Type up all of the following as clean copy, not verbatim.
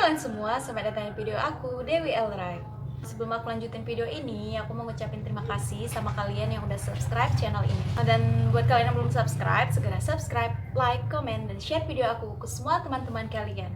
kalian semua, selamat datang di video aku, Dewi Elrai. Sebelum aku lanjutin video ini, aku mau ngucapin terima kasih sama kalian yang udah subscribe channel ini. Dan buat kalian yang belum subscribe, segera subscribe, like, comment, dan share video aku ke semua teman-teman kalian.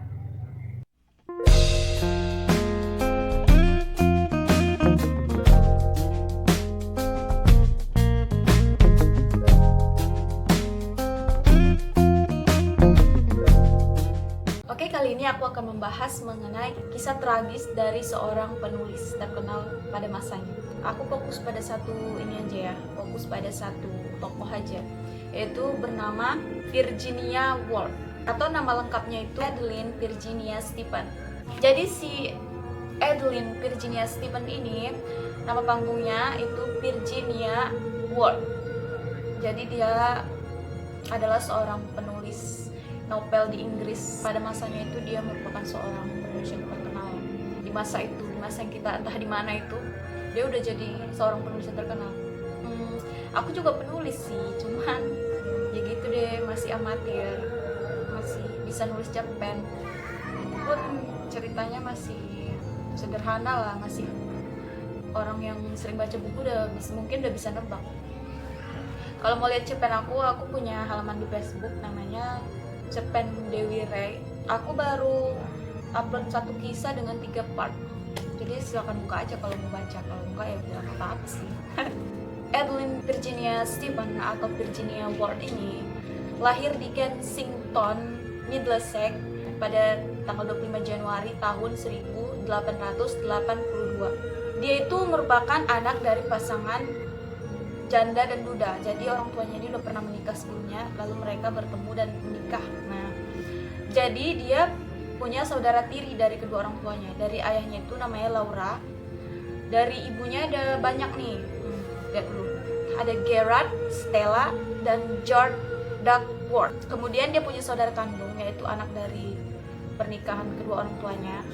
Oke, kali ini aku akan membahas mengenai kisah tragis dari seorang penulis terkenal pada masanya. Aku fokus pada satu ini aja ya, fokus pada satu tokoh aja, yaitu bernama Virginia Woolf, atau nama lengkapnya itu Adeline Virginia Stephen. Jadi si Adeline Virginia Stephen ini, nama panggungnya itu Virginia Woolf. Jadi dia adalah seorang penulis novel di Inggris. Pada masanya itu dia merupakan seorang penulis yang terkenal. Di masa itu, di masa yang kita entah di mana itu, dia udah jadi seorang penulis yang terkenal. Aku juga penulis sih, cuman ya gitu deh, masih amatir, masih bisa nulis cerpen. Itu pun ceritanya masih sederhana lah, masih orang yang sering baca buku mungkin udah bisa nebak. Kalau mau lihat cerpen aku punya halaman di Facebook namanya Cerpen Dewi Ray. Aku baru upload satu kisah dengan 3 part. Jadi silakan buka aja kalau mau baca. Kalau enggak ya udah apa-apa sih. Adeline Virginia Stephen atau Virginia Woolf ini lahir di Kensington, Middlesex pada tanggal 25 Januari tahun 1882. Dia itu merupakan anak dari pasangan janda dan duda. Jadi orang tuanya ini udah pernah menikah sebelumnya, lalu mereka bertemu dan menikah. Nah, jadi dia punya saudara tiri dari kedua orang tuanya. Dari ayahnya itu namanya Laura, dari ibunya ada banyak nih. Lihat dulu. Ada Gerard, Stella, dan George Duckworth. Kemudian dia punya saudara kandung, yaitu anak dari pernikahan kedua orang tuanya.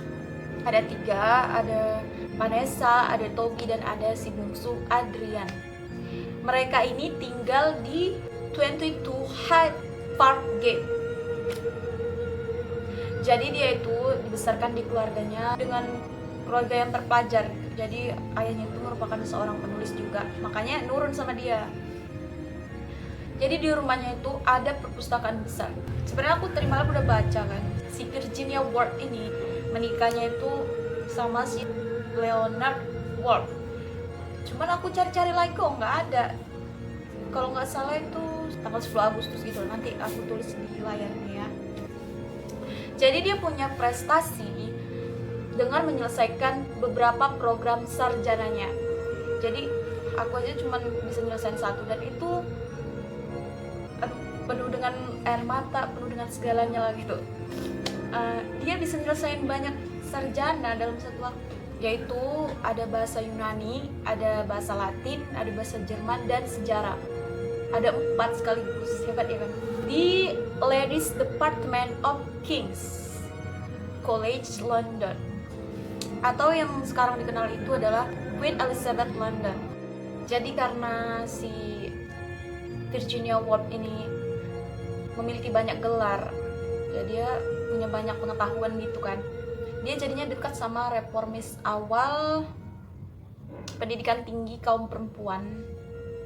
Ada 3, ada Vanessa, ada Toby, dan ada si bungsu Adrian. Mereka ini tinggal di 22 Hyde Park Gate. Jadi dia itu dibesarkan di keluarganya dengan keluarga yang terpelajar. Jadi ayahnya itu merupakan seorang penulis juga, makanya nurun sama dia. Jadi di rumahnya itu ada perpustakaan besar. Sebenarnya aku tadi malam udah baca kan, si Virginia Woolf ini menikahnya itu sama si Leonard Woolf. Cuman aku cari-cari lagi kok nggak ada. Kalau nggak salah itu tanggal 10 Agustus gitu. Nanti aku tulis di layarnya ya. Jadi dia punya prestasi dengan menyelesaikan beberapa program sarjananya. Jadi aku aja cuma bisa nyelesain 1, dan itu penuh dengan air mata, penuh dengan segalanya lah gitu. Dia bisa nyelesain banyak sarjana dalam satu waktu, yaitu ada bahasa Yunani, ada bahasa Latin, ada bahasa Jerman, dan sejarah. Ada 4 sekaligus, hebat ya kan? Di Ladies Department of King's College London, atau yang sekarang dikenal itu adalah Queen Elizabeth London. Jadi karena si Virginia Woolf ini memiliki banyak gelar, jadi dia punya banyak pengetahuan gitu kan, dia jadinya dekat sama reformis awal pendidikan tinggi kaum perempuan,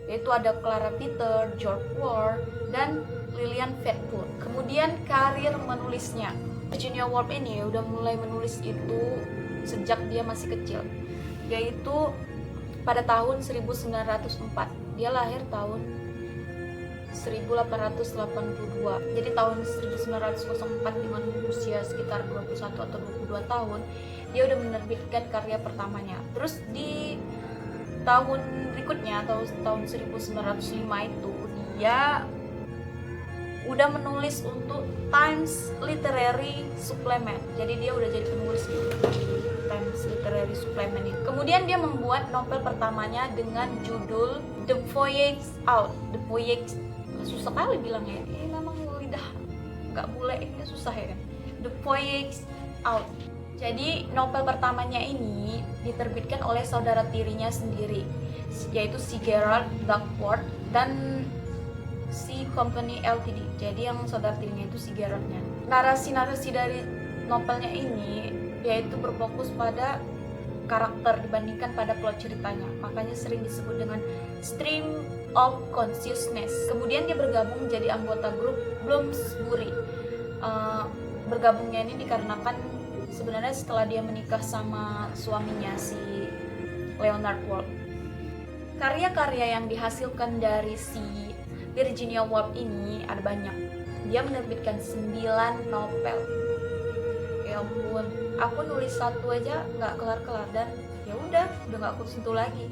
yaitu ada Clara Peter, George Ward, dan Lillian Faithfull. Kemudian karir menulisnya, Virginia Woolf ini udah mulai menulis itu sejak dia masih kecil, yaitu pada tahun 1904. Dia lahir tahun 1882. Jadi tahun 1904 dengan usia sekitar 21 atau 22 tahun, dia udah menerbitkan karya pertamanya. Terus di tahun berikutnya atau tahun 1905 itu dia udah menulis untuk Times Literary Supplement. Jadi dia udah jadi penulis gitu, Times Literary Supplement itu. Kemudian dia membuat novel pertamanya dengan judul The Voyage Out. The Voyage, susah kali bilangnya. Memang lidah nggak bule ini susah ya kan. The Voyage Out. Jadi novel pertamanya ini diterbitkan oleh saudara tirinya sendiri, yaitu si Gerard Duckworth dan si Company Ltd. Jadi yang saudara tirinya itu si Gerardnya. Narasi-narasi dari novelnya ini dia itu berfokus pada karakter dibandingkan pada plot ceritanya, makanya sering disebut dengan stream of consciousness. Kemudian dia bergabung menjadi anggota grup Bloomsbury. Bergabungnya ini dikarenakan sebenarnya setelah dia menikah sama suaminya si Leonard Woolf. Karya-karya yang dihasilkan dari si Virginia Woolf ini ada banyak. Dia menerbitkan 9 novel. Ya ampun, aku nulis satu aja nggak kelar-kelar dan ya udah nggak aku sentuh lagi.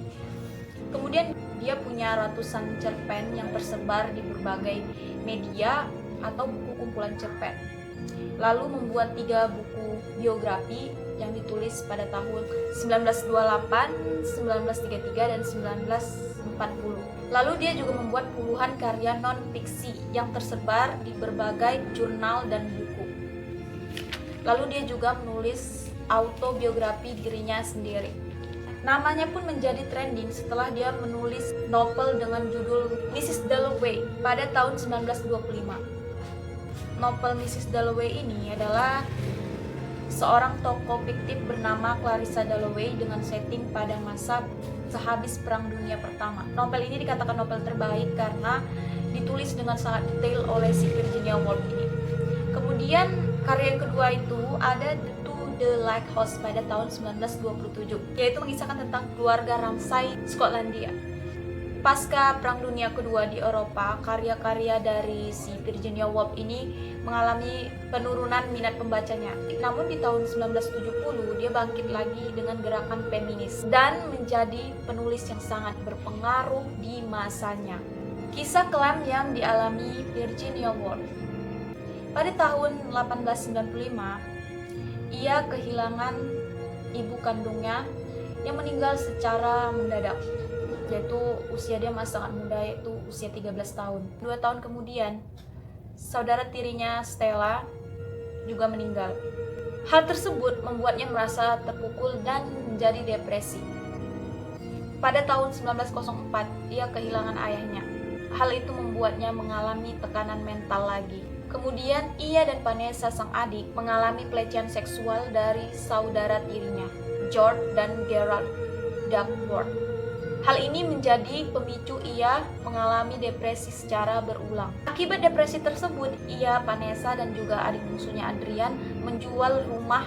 Kemudian dia punya ratusan cerpen yang tersebar di berbagai media atau buku kumpulan cerpen. Lalu membuat 3 buku biografi yang ditulis pada tahun 1928, 1933, dan 1940. Lalu dia juga membuat puluhan karya non-fiksi yang tersebar di berbagai jurnal dan buku. Lalu dia juga menulis autobiografi dirinya sendiri. Namanya pun menjadi trending setelah dia menulis novel dengan judul Mrs. Dalloway pada tahun 1925. Novel Mrs. Dalloway ini adalah seorang tokoh fiktif bernama Clarissa Dalloway dengan setting pada masa sehabis Perang Dunia Pertama. Novel ini dikatakan novel terbaik karena ditulis dengan sangat detail oleh si Virginia Woolf ini. Kemudian karya yang kedua itu ada To the Lighthouse pada tahun 1927, yaitu mengisahkan tentang keluarga Ramsay Skotlandia. Pasca Perang Dunia Kedua di Eropa, karya-karya dari si Virginia Woolf ini mengalami penurunan minat pembacanya. Namun di tahun 1970 dia bangkit lagi dengan gerakan feminis dan menjadi penulis yang sangat berpengaruh di masanya. Kisah kelam yang dialami Virginia Woolf. Pada tahun 1895, ia kehilangan ibu kandungnya yang meninggal secara mendadak, yaitu usia dia masih sangat muda, yaitu usia 13 tahun. 2 tahun kemudian, saudara tirinya Stella juga meninggal. Hal tersebut membuatnya merasa terpukul dan menjadi depresi. Pada tahun 1904, ia kehilangan ayahnya. Hal itu membuatnya mengalami tekanan mental lagi. Kemudian ia dan Vanessa sang adik mengalami pelecehan seksual dari saudara tirinya, George dan Gerald Duckworth. Hal ini menjadi pemicu ia mengalami depresi secara berulang. Akibat depresi tersebut, ia, Vanessa, dan juga adik bungsunya Adrian menjual rumah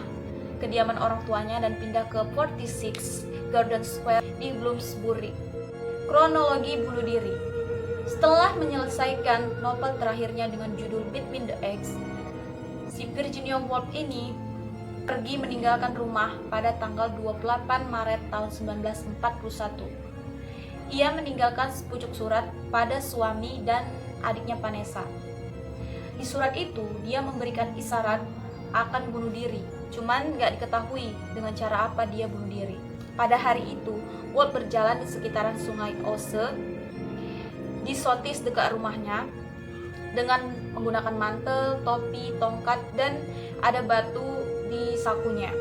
kediaman orang tuanya dan pindah ke 46 Garden Square di Bloomsbury. Kronologi bunuh diri. Setelah menyelesaikan novel terakhirnya dengan judul Between the Eggs, si Virginia Woolf ini pergi meninggalkan rumah pada tanggal 28 Maret tahun 1941. Ia meninggalkan sepucuk surat pada suami dan adiknya Vanessa. Di surat itu, dia memberikan isyarat akan bunuh diri, cuman gak diketahui dengan cara apa dia bunuh diri. Pada hari itu, Woolf berjalan di sekitaran sungai Ouse di Sotis dekat rumahnya dengan menggunakan mantel, topi, tongkat, dan ada batu di sakunya.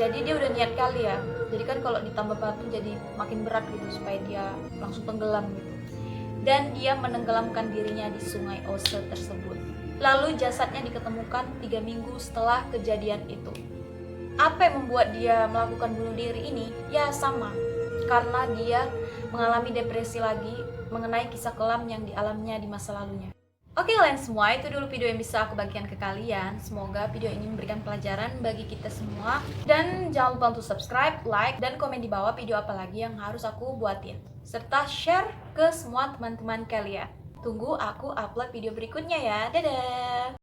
Jadi dia udah niat kali ya. Jadi kan kalau ditambah batu jadi makin berat gitu supaya dia langsung tenggelam gitu. Dan dia menenggelamkan dirinya di sungai Ouse tersebut. Lalu jasadnya diketemukan 3 minggu setelah kejadian itu. Apa yang membuat dia melakukan bunuh diri ini? Ya sama, karena dia mengalami depresi lagi mengenai kisah kelam yang dialaminya di masa lalunya. Oke kalian semua, itu dulu video yang bisa aku bagikan ke kalian. Semoga video ini memberikan pelajaran bagi kita semua. Dan jangan lupa untuk subscribe, like, dan komen di bawah video apa lagi yang harus aku buatin. Serta share ke semua teman-teman kalian. Tunggu aku upload video berikutnya ya. Dadah!